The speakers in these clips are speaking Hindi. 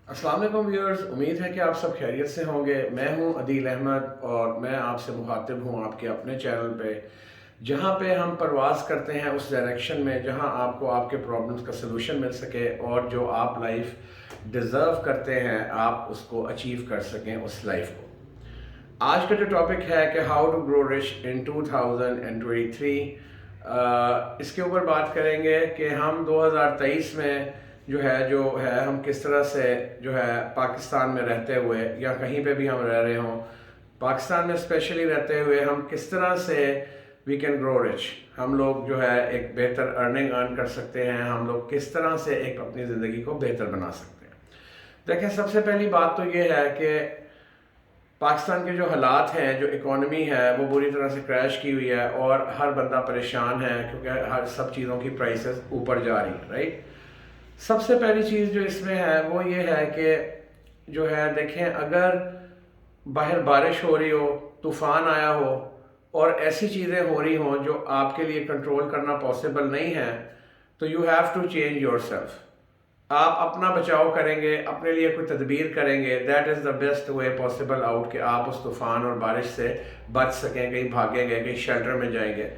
अस्सलाम वालेकुम व्यूअर्स, उम्मीद है कि आप सब खैरियत से होंगे। मैं हूं अदील अहमद और मैं आपसे मुखातिब हूं आपके अपने चैनल पे, जहां पे हम परवाज़ करते हैं उस डायरेक्शन में जहां आपको आपके प्रॉब्लम्स का सलूशन मिल सके और जो आप लाइफ डिज़र्व करते हैं आप उसको अचीव कर सकें उस लाइफ को। आज का जो टॉपिक है कि how to grow rich in 2023, इसके ऊपर बात करेंगे कि हम 2023 में जो है हम किस तरह से जो है पाकिस्तान में रहते हुए या कहीं पे भी हम रह रहे हों, पाकिस्तान में स्पेशली रहते हुए हम किस तरह से वी कैन ग्रो रिच, हम लोग जो है एक बेहतर अर्निंग अर्न कर सकते हैं, हम लोग किस तरह से एक अपनी ज़िंदगी को बेहतर बना सकते हैं। देखें, सबसे पहली बात तो ये है कि पाकिस्तान के जो हालात हैं, जो इकॉनमी है वो बुरी तरह से क्रैश की हुई है और हर बंदा परेशान है क्योंकि हर सब चीज़ों की प्राइसेस ऊपर जा रही है। राइट, सबसे पहली चीज़ जो इसमें है वो ये है कि जो है देखें, अगर बाहर बारिश हो रही हो, तूफ़ान आया हो और ऐसी चीज़ें हो रही हों जो आपके लिए कंट्रोल करना पॉसिबल नहीं है, तो you have to change yourself. आप अपना बचाव करेंगे, अपने लिए कोई तदबीर करेंगे, that is the best way possible out, कि आप उस तूफ़ान और बारिश से बच सकें, कहीं भागेंगे, कहीं शेल्टर में जाएंगे।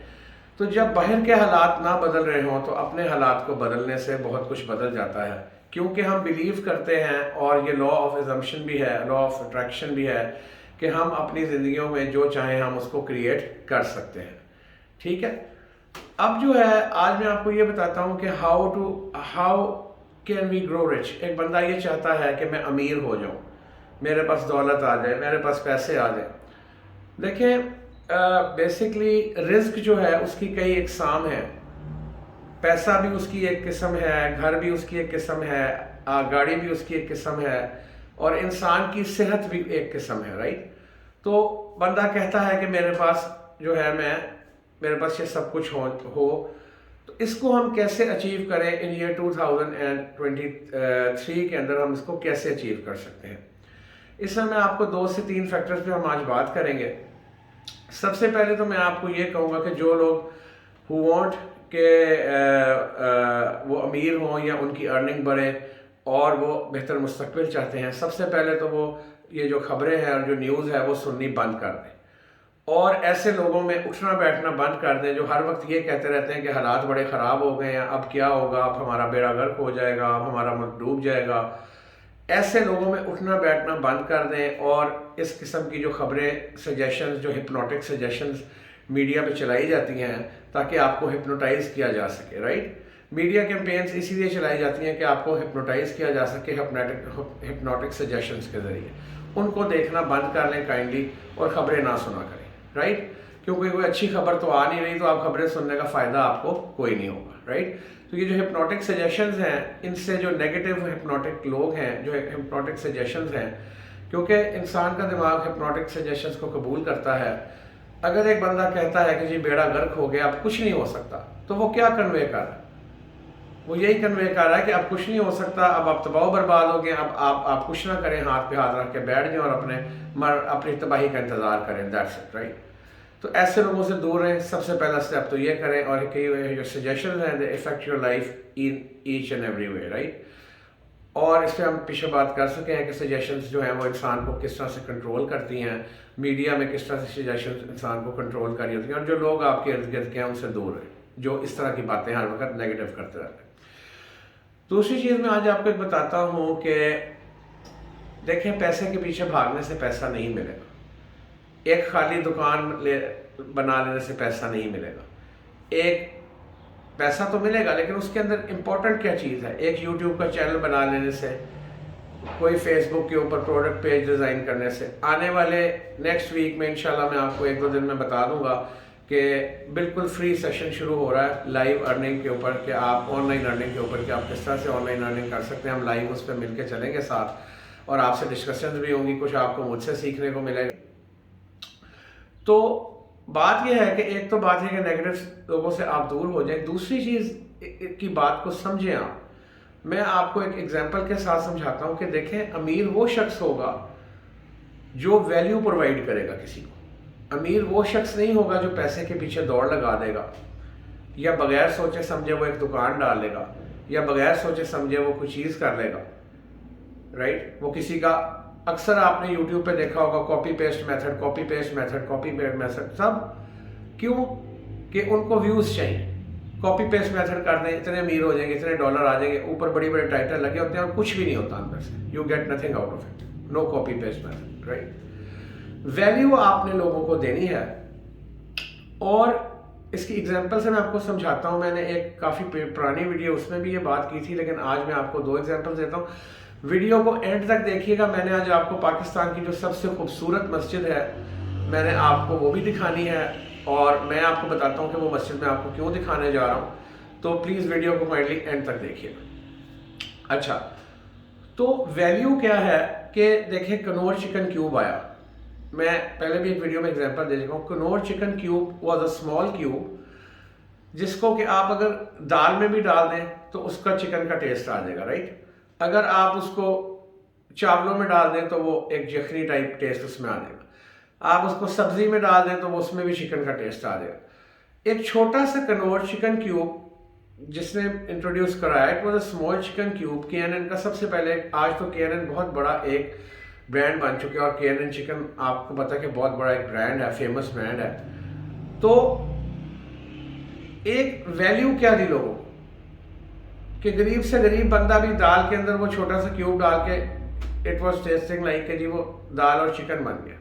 तो जब बाहर के हालात ना बदल रहे हों तो अपने हालात को बदलने से बहुत कुछ बदल जाता है, क्योंकि हम बिलीव करते हैं और ये लॉ ऑफ एजम्पशन भी है, लॉ ऑफ अट्रैक्शन भी है कि हम अपनी ज़िंदगियों में जो चाहें हम उसको क्रिएट कर सकते हैं। ठीक है, अब जो है आज मैं आपको ये बताता हूँ कि how can we grow rich. एक बंदा ये चाहता है कि मैं अमीर हो जाऊँ, मेरे पास दौलत आ जाए, मेरे पास पैसे आ जाए। देखें, बेसिकली रिस्क जो है उसकी कई इकसाम है। पैसा भी उसकी एक किस्म है, घर भी उसकी एक किस्म है, गाड़ी भी उसकी एक किस्म है और इंसान की सेहत भी एक किस्म है। राइट, तो बंदा कहता है कि मेरे पास जो है मेरे पास ये सब कुछ हो। तो इसको हम कैसे अचीव करें इन ईयर 2023 के अंदर, हम इसको कैसे अचीव कर सकते हैं। इसमें मैं आपको 2 से 3 फैक्टर्स पे हम आज बात करेंगे। सबसे पहले तो मैं आपको ये कहूँगा कि जो लोग हु वांट के वो अमीर हों या उनकी अर्निंग बढ़े और वो बेहतर मुस्तकबिल चाहते हैं, सबसे पहले तो वो ये जो खबरें हैं और जो न्यूज़ है वो सुननी बंद कर दें और ऐसे लोगों में उठना बैठना बंद कर दें जो हर वक्त ये कहते रहते हैं कि हालात बड़े ख़राब हो गए हैं, अब क्या होगा, अब हमारा बेड़ा गर्क हो जाएगा, अब हमारा मुल्क डूब जाएगा। ऐसे लोगों में उठना बैठना बंद कर दें और इस किस्म की जो खबरें, सजेशंस, जो हिप्नोटिक सजेशंस मीडिया पे चलाई जाती हैं ताकि आपको हिप्नोटाइज किया जा सके। राइट, मीडिया कैंपेन्स इसीलिए चलाई जाती हैं कि आपको हिप्नोटाइज किया जा सके हिप्नोटिक सजेशंस के ज़रिए। उनको देखना बंद कर लें काइंडली और ख़बरें ना सुना करें। राइट, क्योंकि कोई अच्छी खबर तो आ नहीं रही, तो आप खबरें सुनने का फ़ायदा आपको कोई नहीं होगा। राइट, तो ये जो हिप्नोटिक सजेशंस हैं, इनसे जो नेगेटिव हिप्नोटिक लोग हैं, जो हिप्नोटिक सजेशंस हैं, क्योंकि इंसान का दिमाग हिप्नोटिक सजेशंस को कबूल करता है। अगर एक बंदा कहता है कि जी बेड़ा गर्क हो गया, अब कुछ नहीं हो सकता, तो वो क्या कन्वे कर रहा है? वो यही कन्वे कर रहा है कि अब कुछ नहीं हो सकता, अब आप तबाह बर्बाद हो गए, अब आप कुछ ना करें, हाथ पे हाथ रख के बैठ जाएं और अपनी तबाही का इंतज़ार करें। That's it. राइट, तो ऐसे लोगों से दूर रहें। सबसे पहला स्टेप तो ये करें। और कई जो सजेशन हैं they effect your life in each and every way. Right, और इस पर हम पीछे बात कर सके हैं कि सजेशंस जो हैं वो इंसान को किस तरह से कंट्रोल करती हैं, मीडिया में किस तरह से सजेशंस इंसान को कंट्रोल कर रही होती हैं, और जो लोग आपके इर्द गिर्द के हैं उनसे दूर रहें जो इस तरह की बातें हर वक्त नेगेटिव करते रहते हैं। दूसरी चीज़ मैं आज आपको एक बताता हूँ कि देखें, पैसे के पीछे भागने से पैसा नहीं मिलेगा, एक खाली दुकान बना लेने से पैसा नहीं मिलेगा। एक पैसा तो मिलेगा लेकिन उसके अंदर इम्पोर्टेंट क्या चीज़ है? एक यूट्यूब का चैनल बना लेने से, कोई फेसबुक के ऊपर प्रोडक्ट पेज डिज़ाइन करने से। आने वाले नेक्स्ट वीक में इंशाल्लाह मैं आपको 1-2 दिन में बता दूंगा कि बिल्कुल फ्री सेशन शुरू हो रहा है लाइव अर्निंग के ऊपर, कि आप ऑनलाइन अर्निंग के ऊपर कि आप किस तरह से ऑनलाइन अर्निंग कर सकते हैं। हम लाइव उस पर मिल के चलेंगे साथ और आपसे डिस्कशन भी होंगी, कुछ आपको मुझसे सीखने को मिलेगा। तो बात यह है कि एक तो बात है कि नेगेटिव लोगों से आप दूर हो जाएं, दूसरी चीज़ की बात को समझें आप। मैं आपको एक एग्जांपल के साथ समझाता हूं कि देखें, अमीर वो शख्स होगा जो वैल्यू प्रोवाइड करेगा किसी को। अमीर वो शख्स नहीं होगा जो पैसे के पीछे दौड़ लगा देगा या बगैर सोचे समझे वो एक दुकान डाल लेगा या बगैर सोचे समझे वो कोई चीज़ कर लेगा। राइट। वो किसी का, अक्सर आपने यूट्यूब पे देखा होगा copy paste method, copy paste method, copy paste method, सब क्यों? कि उनको व्यूज चाहिए। कॉपी पेस्ट मेथड कर दें, इतने अमीर हो जाएंगे, इतने डॉलर आ जाएंगे, ऊपर बड़ी बड़े टाइटल लगे होते हैं और कुछ भी नहीं होता अंदर से। You get nothing out of it. No copy paste method, right. Value आपने लोगों को देनी है। और इसकी एग्जांपल से मैं आपको समझाता हूं। मैंने एक काफ़ी पुरानी वीडियो, उसमें भी ये बात की थी, लेकिन आज मैं आपको 2 एग्जांपल देता हूं। वीडियो को एंड तक देखिएगा। मैंने आज आपको पाकिस्तान की जो सबसे खूबसूरत मस्जिद है, मैंने आपको वो भी दिखानी है, और मैं आपको बताता हूँ कि वो मस्जिद मैं आपको क्यों दिखाने जा रहा हूँ। तो प्लीज़ वीडियो को काइंडली एंड तक देखिएगा। अच्छा, तो वैल्यू क्या है कि देखिए, कनौर चिकन क्यूब आया। मैं पहले भी एक वीडियो में एग्जांपल दे चुका हूँ। Knorr chicken cube was a small cube, जिसको कि आप अगर दाल में भी डाल दें तो उसका चिकन का टेस्ट आ जाएगा, राइट। अगर आप उसको चावलों में डाल दें तो वो एक यखनी टाइप टेस्ट उसमें आ जाएगा। आप उसको सब्जी में डाल दें तो वो उसमें भी चिकन का टेस्ट आ जाएगा। एक छोटा सा कनौर चिकन क्यूब जिसने इंट्रोड्यूस कराया, it was a small chicken cube. KNN का सबसे पहले, आज तो KNN बहुत बड़ा एक ब्रांड बन चुके हैं, और KNN चिकन आपको पता है कि बहुत बड़ा एक ब्रांड है, फेमस ब्रांड है। तो एक वैल्यू क्या दी लोगों को कि गरीब से गरीब बंदा भी दाल के अंदर वो छोटा सा क्यूब डाल के, इट वाज टेस्टिंग लाइक कि जी वो दाल और चिकन बन गया।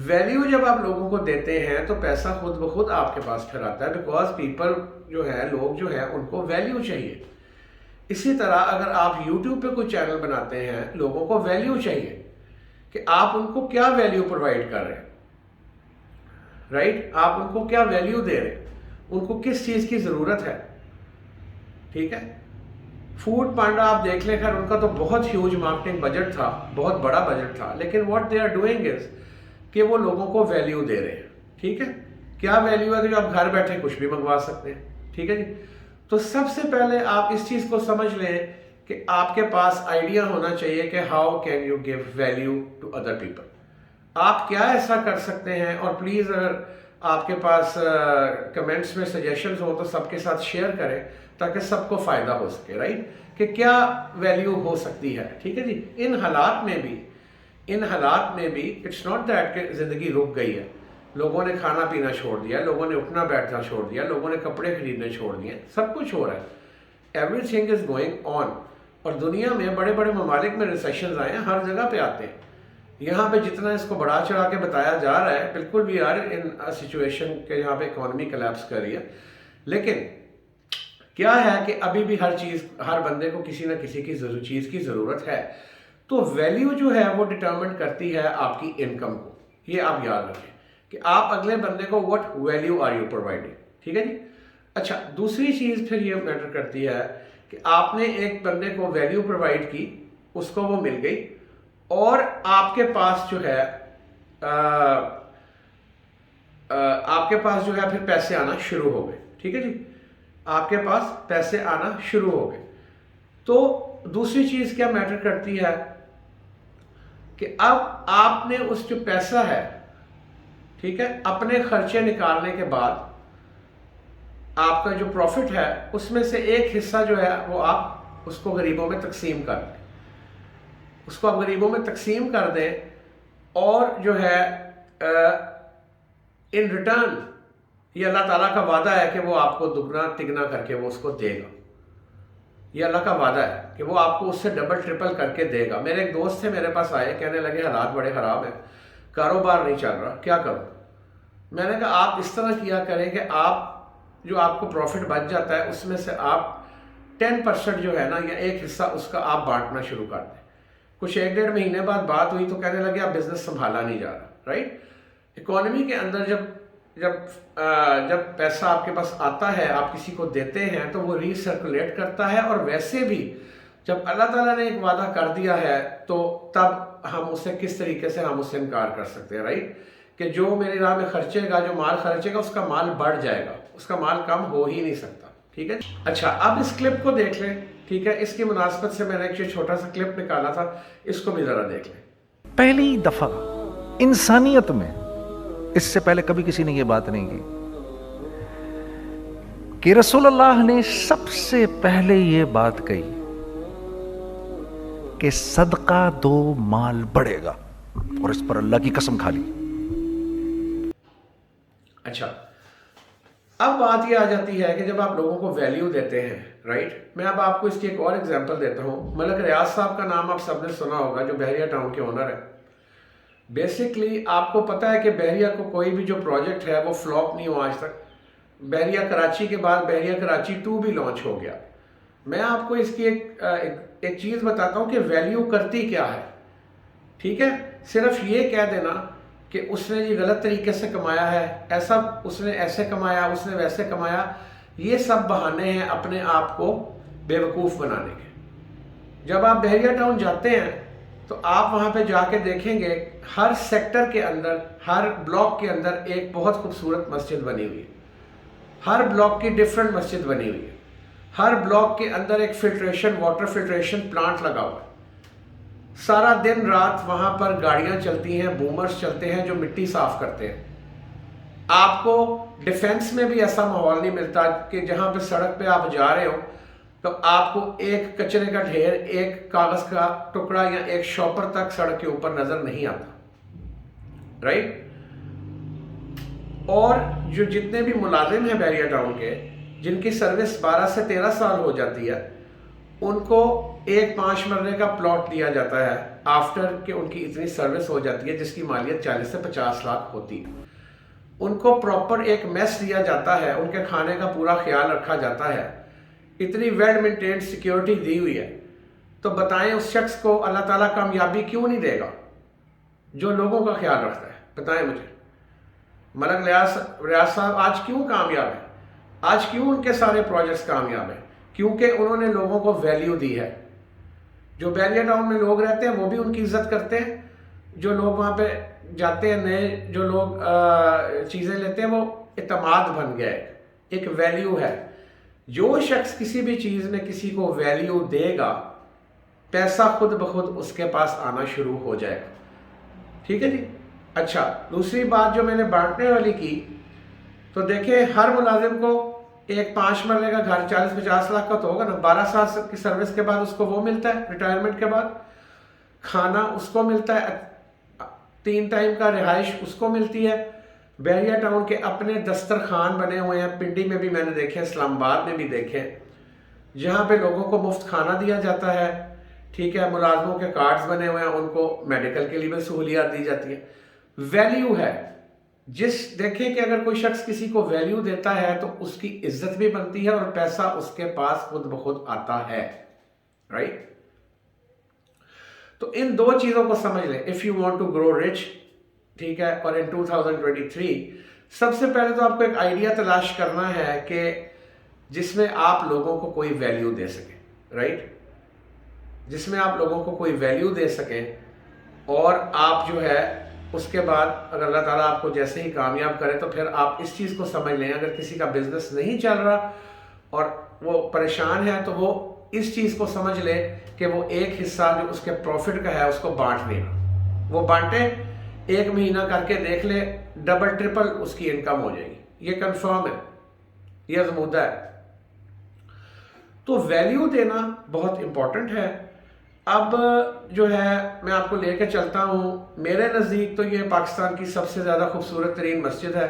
वैल्यू जब आप लोगों को देते हैं तो पैसा खुद ब खुद आपके पास फिर आता है, बिकॉज पीपल जो है, लोग जो है, उनको वैल्यू चाहिए। इसी तरह अगर आप YouTube पे कोई चैनल बनाते हैं, लोगों को वैल्यू चाहिए कि आप उनको क्या वैल्यू प्रोवाइड कर रहे हैं, राइट। आप उनको क्या वैल्यू दे रहे हैं, उनको किस चीज़ की ज़रूरत है, ठीक है। फूड पांडा आप देख लें, खैर उनका तो बहुत ह्यूज मार्केटिंग बजट था, बहुत बड़ा बजट था, लेकिन what they are doing is कि वो लोगों को वैल्यू दे रहे हैं, ठीक है। क्या वैल्यू है कि जो आप घर बैठे कुछ भी मंगवा सकते हैं, ठीक है जी। तो सबसे पहले आप इस चीज़ को समझ लें कि आपके पास आइडिया होना चाहिए कि how can you give value to other people. आप क्या ऐसा कर सकते हैं, और प्लीज़ अगर आपके पास कमेंट्स में सजेशंस हो तो सबके साथ शेयर करें ताकि सबको फ़ायदा हो सके, राइट, कि क्या वैल्यू हो सकती है, ठीक है जी। इन हालात में भी इट्स नॉट दैट कि ज़िंदगी रुक गई है, लोगों ने खाना पीना छोड़ दिया, लोगों ने उठना बैठना छोड़ दिया, लोगों ने कपड़े खरीदने छोड़ दिए, सब कुछ हो रहा है। Everything is going on. और दुनिया में बड़े बड़े ममालिक में रिसेशंस आए हैं, हर जगह पे आते हैं। यहाँ पे जितना इसको बढ़ा चढ़ा के बताया जा रहा है, बिल्कुल भी यार इन सिचुएशन के यहाँ पे इकोनॉमी कोलैप्स कर रही है, लेकिन क्या है कि अभी भी हर बंदे को किसी ना किसी की चीज़ की ज़रूरत है। तो वैल्यू जो है वो डिटरमिन करती है आपकी इनकम को, ये आप याद रखें कि आप अगले बंदे को what value are you providing, ठीक है जी। अच्छा, दूसरी चीज़ फिर ये मैटर करती है कि आपने एक बंदे को वैल्यू प्रोवाइड की, उसको वो मिल गई, और आपके पास जो है फिर पैसे आना शुरू हो गए, ठीक है जी। आपके पास पैसे आना शुरू हो गए। तो दूसरी चीज़ क्या मैटर करती है कि अब आपने उस जो पैसा है, ठीक है, अपने खर्चे निकालने के बाद आपका जो प्रॉफिट है उसमें से एक हिस्सा जो है वो आप उसको गरीबों में तकसीम कर दें, उसको आप गरीबों में तकसीम कर दें, और जो है इन रिटर्न ये अल्लाह ताला का वादा है कि वो आपको दुगना तिगना करके वो उसको देगा। ये अल्लाह का वादा है कि वो आपको उससे डबल ट्रिपल करके देगा। मेरे एक दोस्त थे, मेरे पास आए, कहने लगे हालात बड़े ख़राब हैं, कारोबार नहीं चल रहा, क्या करूं। मैंने कहा आप इस तरह किया करें कि आप जो आपको प्रॉफिट बच जाता है उसमें से आप 10% जो है ना, या एक हिस्सा उसका आप बांटना शुरू कर दें। कुछ 1-1.5 महीने बाद बात हुई तो कहने लगे आप बिजनेस संभाला नहीं जा रहा, राइट। इकोनॉमी के अंदर जब पैसा आपके पास आता है, आप किसी को देते हैं तो वो रीसर्कुलेट करता है, और वैसे भी जब अल्लाह ताला ने एक वादा कर दिया है तो तब हम उससे किस तरीके से हम उससे इनकार कर सकते हैं, राइट, कि जो मेरी राह में खर्चेगा, जो माल खर्चेगा उसका माल बढ़ जाएगा, उसका माल कम हो ही नहीं सकता, ठीक है। अच्छा, अब इस क्लिप को देख लें, ठीक है। इसकी मुनासबत से मैंने एक छोटा सा क्लिप निकाला था, इसको भी जरा देख लें। पहली दफा इंसानियत में, इससे पहले कभी किसी ने यह बात नहीं की कि रसूलुल्लाह ने सबसे पहले यह बात कही कि सदका दो माल बढ़ेगा, और इस पर अल्लाह की कसम खा ली। अच्छा, अब बात ये आ जाती है कि जब आप लोगों को वैल्यू देते हैं, राइट, मैं अब आपको इसकी एक और एग्जांपल देता हूं। मलक रियाज साहब का नाम आप सबने सुना होगा, जो बहरिया टाउन के ओनर है। बेसिकली आपको पता है कि बहरिया को कोई भी जो प्रोजेक्ट है वो फ्लॉप नहीं हुआ आज तक। बहरिया कराची के बाद बहरिया कराची 2 भी लॉन्च हो गया। मैं आपको इसकी एक चीज़ बताता हूँ कि वैल्यू करती क्या है। ठीक है, सिर्फ ये कह देना कि उसने ये गलत तरीके से कमाया है, ऐसा उसने ऐसे कमाया, उसने वैसे कमाया, ये सब बहाने हैं अपने आप को बेवकूफ़ बनाने के। जब आप बहरिया टाउन जाते हैं तो आप वहाँ पे जाके देखेंगे हर सेक्टर के अंदर, हर ब्लॉक के अंदर एक बहुत खूबसूरत मस्जिद बनी हुई है। हर ब्लॉक की डिफरेंट मस्जिद बनी हुई है। हर ब्लॉक के अंदर एक फिल्ट्रेशन, वाटर फिल्ट्रेशन प्लांट लगा हुआ है। सारा दिन रात वहां पर गाड़ियां चलती हैं, बूमर्स चलते हैं जो मिट्टी साफ करते हैं। आपको डिफेंस में भी ऐसा माहौल नहीं मिलता कि जहां पे सड़क पे आप जा रहे हो तो आपको एक कचरे का ढेर, एक कागज का टुकड़ा या एक शॉपर तक सड़क के ऊपर नजर नहीं आता, राइट। और जो जितने भी मुलाजिम हैं बहरिया टाउन के, जिनकी सर्विस 12 से 13 साल हो जाती है, उनको एक 5 मरले का प्लॉट दिया जाता है आफ्टर कि उनकी इतनी सर्विस हो जाती है जिसकी मालियत 40 से 50 लाख होती है। उनको प्रॉपर एक मेस दिया जाता है, उनके खाने का पूरा ख्याल रखा जाता है, इतनी वेल मेंटेन्ड सिक्योरिटी दी हुई है। तो बताएं उस शख्स को अल्लाह ताला कामयाबी क्यों नहीं देगा जो लोगों का ख्याल रखता है? बताएं मुझे। मलक रियाज साहब आज क्यों कामयाब है? आज क्यों उनके सारे प्रोजेक्ट्स कामयाब हैं? क्योंकि उन्होंने लोगों को वैल्यू दी है। जो बहरिया टाउन में लोग रहते हैं वो भी उनकी इज्जत करते हैं। जो लोग वहाँ पे जाते हैं, नए जो लोग चीज़ें लेते हैं, वो इत्मीनान बन गया है, एक वैल्यू है। जो शख्स किसी भी चीज़ में किसी को वैल्यू देगा, पैसा खुद ब खुद उसके पास आना शुरू हो जाएगा। ठीक है जी। अच्छा, दूसरी बात जो मैंने बांटने वाली की, तो देखिए हर मुलाजिम को एक 5 मरले का घर 40-50 लाख का तो होगा ना। 12 साल की सर्विस के बाद उसको वो मिलता है, रिटायरमेंट के बाद खाना उसको मिलता है, 3 टाइम का रिहाइश उसको मिलती है। बहरिया टाउन के अपने दस्तरखान बने हुए हैं, पिंडी में भी मैंने देखे, इस्लामाबाद में भी देखे, जहाँ पे लोगों को मुफ्त खाना दिया जाता है। ठीक है, मुलाजमों के कार्ड्स बने हुए हैं, उनको मेडिकल के लिए भी सहूलियात दी जाती है। वैल्यू है। देखें कि अगर कोई शख्स किसी को वैल्यू देता है तो उसकी इज्जत भी बनती है और पैसा उसके पास खुद ब खुद आता है, राइट। तो इन 2 चीजों को समझ लें if you want to grow rich. ठीक है, और इन 2023 सबसे पहले तो आपको एक आइडिया तलाश करना है कि जिसमें आप लोगों को कोई वैल्यू दे सके, राइट, जिसमें आप लोगों को कोई वैल्यू दे सके। और आप जो है उसके बाद अगर अल्लाह ताला आपको जैसे ही कामयाब करे तो फिर आप इस चीज़ को समझ लें, अगर किसी का बिजनेस नहीं चल रहा और वो परेशान है तो वो इस चीज़ को समझ ले कि वो एक हिस्सा जो उसके प्रॉफिट का है उसको बांट लेना। वो बांटे, 1 महीना करके देख ले, डबल ट्रिपल उसकी इनकम हो जाएगी। ये कंफर्म है, ये आजमूदा है। तो वैल्यू देना बहुत इंपॉर्टेंट है। अब जो है मैं आपको लेके चलता हूँ, मेरे नज़दीक तो ये पाकिस्तान की सबसे ज़्यादा खूबसूरत तरीन मस्जिद है।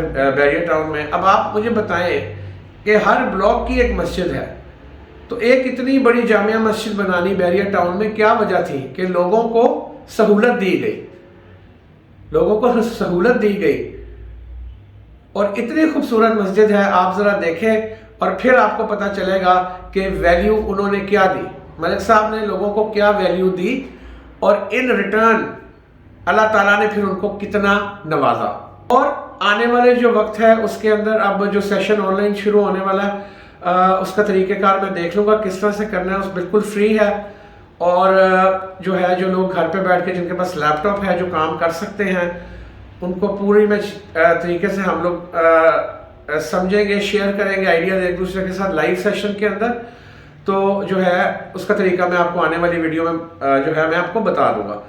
बैरियर टाउन में। अब आप मुझे बताएं कि हर ब्लॉक की एक मस्जिद है, तो एक इतनी बड़ी जामिया मस्जिद बनानी बैरियर टाउन में क्या वजह थी कि लोगों को सहूलत दी गई, लोगों को सहूलत दी गई। और इतनी खूबसूरत मस्जिद है, आप ज़रा देखें और फिर आपको पता चलेगा कि वैल्यू उन्होंने क्या दी, मलिक साहब ने लोगों को क्या वैल्यू दी और इन रिटर्न अल्लाह ताला ने फिर उनको कितना नवाजा। और आने वाले जो वक्त है उसके अंदर अब जो सेशन ऑनलाइन शुरू होने वाला है उसका तरीक़ेकार मैं देख लूँगा किस तरह से करना है। उस बिल्कुल फ्री है और जो है जो लोग घर पे बैठ के जिनके पास लैपटॉप है जो काम कर सकते हैं उनको पूरी में तरीके से हम लोग समझेंगे, शेयर करेंगे आइडियाज़ एक दूसरे के साथ लाइव सेशन के अंदर। तो जो है उसका तरीका मैं आपको आने वाली वीडियो में जो है मैं आपको बता दूंगा।